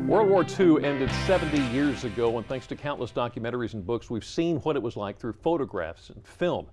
World War II ended 70 years ago, and thanks to countless documentaries and books, we've seen what it was like through photographs and film.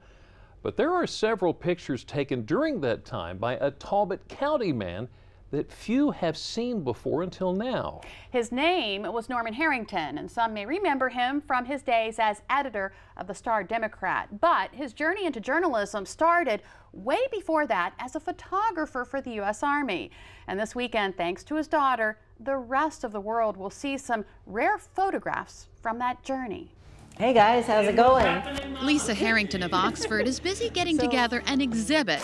But there are several pictures taken during that time by a Talbot County man that few have seen before until now. His name was Norman Harrington, and some may remember him from his days as editor of the Star-Democrat. But his journey into journalism started way before that as a photographer for the U.S. Army. And this weekend, thanks to his daughter, the rest of the world will see some rare photographs from that journey. Hey guys, how's it going? Lisa Harrington of Oxford is busy getting together an exhibit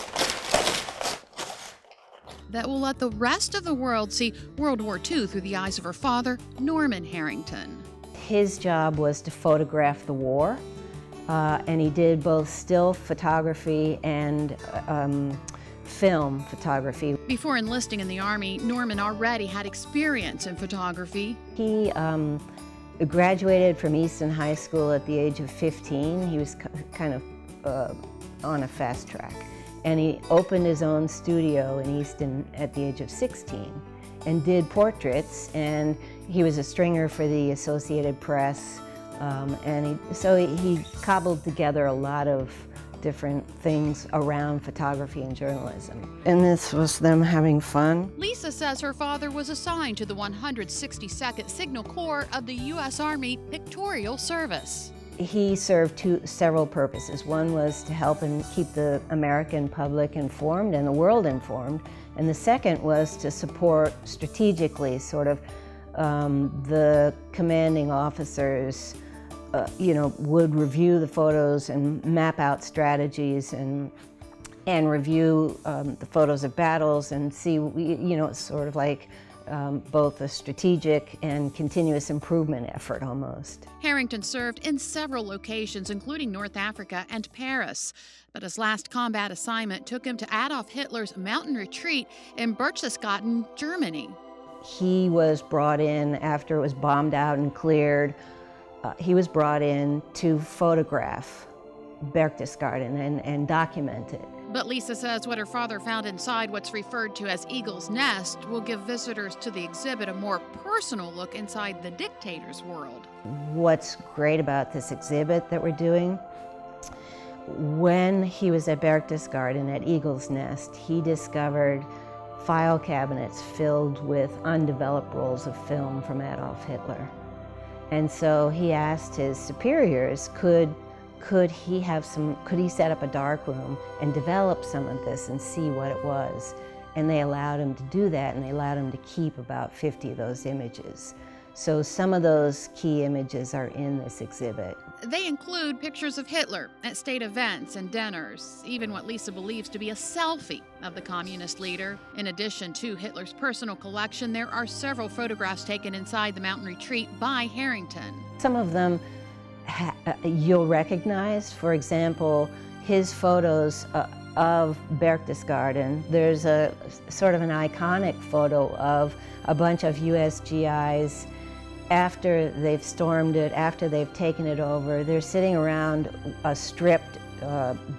that will let the rest of the world see World War II through the eyes of her father, Norman Harrington. His job was to photograph the war, and he did both still photography and film photography. Before enlisting in the Army, Norman already had experience in photography. He graduated from Easton High School at the age of 15. He was kind of on a fast track. And he opened his own studio in Easton at the age of 16 and did portraits, and he was a stringer for the Associated Press, so he cobbled together a lot of different things around photography and journalism. And this was them having fun. Lisa says her father was assigned to the 162nd Signal Corps of the U.S. Army Pictorial Service. He served several purposes. One was to help and keep the American public informed and the world informed, and the second was to support strategically sort of the commanding officers would review the photos and map out strategies and review the photos of battles and see, it's sort of like both a strategic and continuous improvement effort almost. Harrington served in several locations, including North Africa and Paris. But his last combat assignment took him to Adolf Hitler's mountain retreat in Berchtesgaden, Germany. He was brought in after it was bombed out and cleared. He was brought in to photograph Berchtesgaden and document it. But Lisa says what her father found inside what's referred to as Eagle's Nest will give visitors to the exhibit a more personal look inside the dictator's world. What's great about this exhibit that we're doing, when he was at Berchtesgaden at Eagle's Nest, he discovered file cabinets filled with undeveloped rolls of film from Adolf Hitler. And so he asked his superiors, could he set up a dark room and develop some of this and see what it was? And they allowed him to do that, and they allowed him to keep about 50 of those images. So some of those key images are in this exhibit. They include pictures of Hitler at state events and dinners, even what Lisa believes to be a selfie of the communist leader. In addition to Hitler's personal collection, there are several photographs taken inside the mountain retreat by Harrington. Some of them you'll recognize. For example, his photos of Berchtesgaden. There's a sort of an iconic photo of a bunch of US GIs after they've stormed it, after they've taken it over. They're sitting around a stripped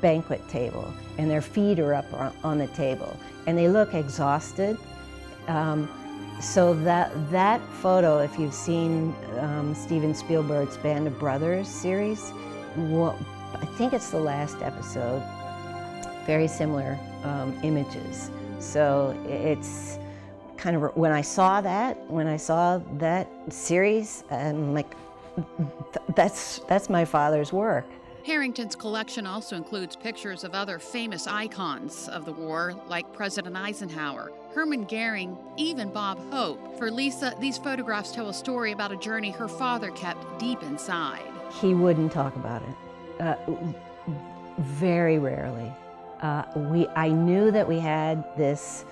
banquet table, and their feet are up on the table, and they look exhausted. So that photo, if you've seen Steven Spielberg's Band of Brothers series, I think it's the last episode, very similar images. So it's kind of, when I saw that series, I'm like, that's my father's work. Harrington's collection also includes pictures of other famous icons of the war, like President Eisenhower, Hermann Goering, even Bob Hope. For Lisa, these photographs tell a story about a journey her father kept deep inside. He wouldn't talk about it, very rarely. I knew that we had this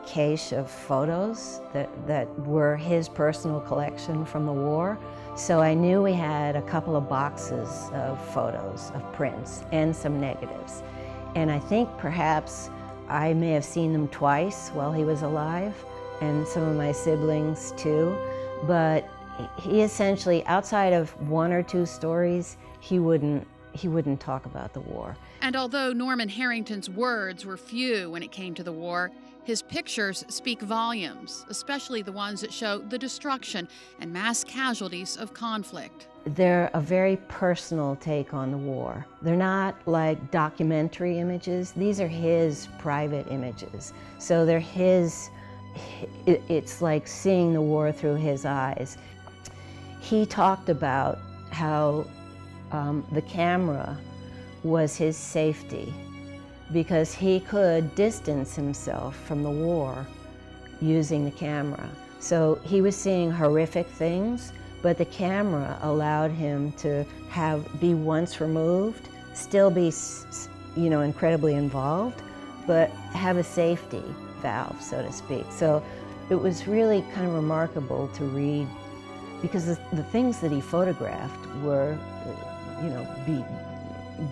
cache of photos that were his personal collection from the war. So I knew we had a couple of boxes of photos, of prints, and some negatives. And I think perhaps I may have seen them twice while he was alive, and some of my siblings too. But he essentially, outside of one or two stories, he wouldn't talk about the war. And although Norman Harrington's words were few when it came to the war, His pictures speak volumes, especially the ones that show the destruction and mass casualties of conflict. They're a very personal take on the war. They're not like documentary images. These are his private images. So they're his, it's like seeing the war through his eyes. He talked about how the camera was his safety because he could distance himself from the war using the camera. So he was seeing horrific things, but the camera allowed him to be once removed, still be, you know, incredibly involved, but have a safety valve, so to speak. So it was really kind of remarkable to read because the things that he photographed were, you know,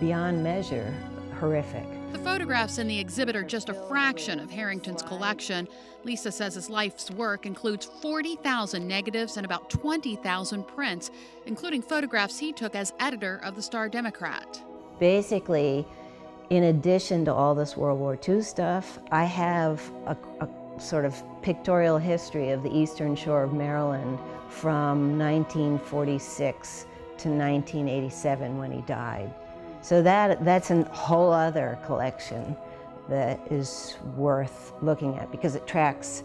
beyond measure horrific. The photographs in the exhibit are just a fraction of Harrington's collection. Lisa says his life's work includes 40,000 negatives and about 20,000 prints, including photographs he took as editor of the Star-Democrat. Basically, in addition to all this World War II stuff, I have a sort of pictorial history of the Eastern Shore of Maryland from 1946 to 1987 when he died. So that's a whole other collection that is worth looking at because it tracks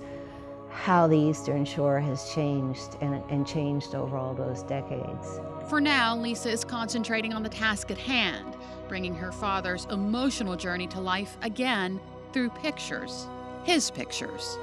how the Eastern Shore has changed and changed over all those decades. For now, Lisa is concentrating on the task at hand, bringing her father's emotional journey to life again through pictures, his pictures.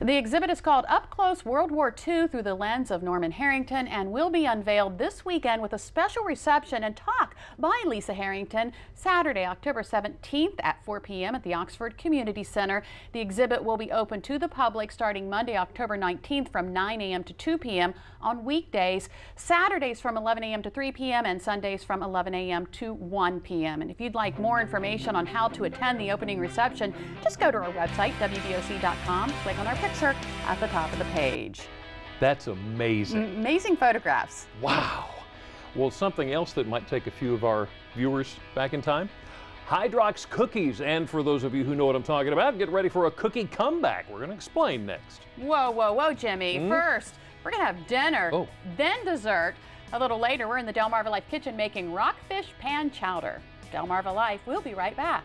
The exhibit is called Up Close World War II Through the Lens of Norman Harrington and will be unveiled this weekend with a special reception and talk by Lisa Harrington Saturday, October 17th at 4 p.m. at the Oxford Community Center. The exhibit will be open to the public starting Monday, October 19th from 9 a.m. to 2 p.m. on weekdays, Saturdays from 11 a.m. to 3 p.m. and Sundays from 11 a.m. to 1 p.m. And if you'd like more information on how to attend the opening reception, just go to our website, wboc.com, click on our picture at the top of the page. That's amazing. Amazing photographs. Wow. Well, something else that might take a few of our viewers back in time, Hydrox cookies. And for those of you who know what I'm talking about, get ready for a cookie comeback. We're going to explain next. Whoa, whoa, whoa, Jimmy. First, we're going to have dinner, then dessert. A little later, we're in the Delmarva Life kitchen making rockfish pan chowder. Delmarva Life, we'll be right back.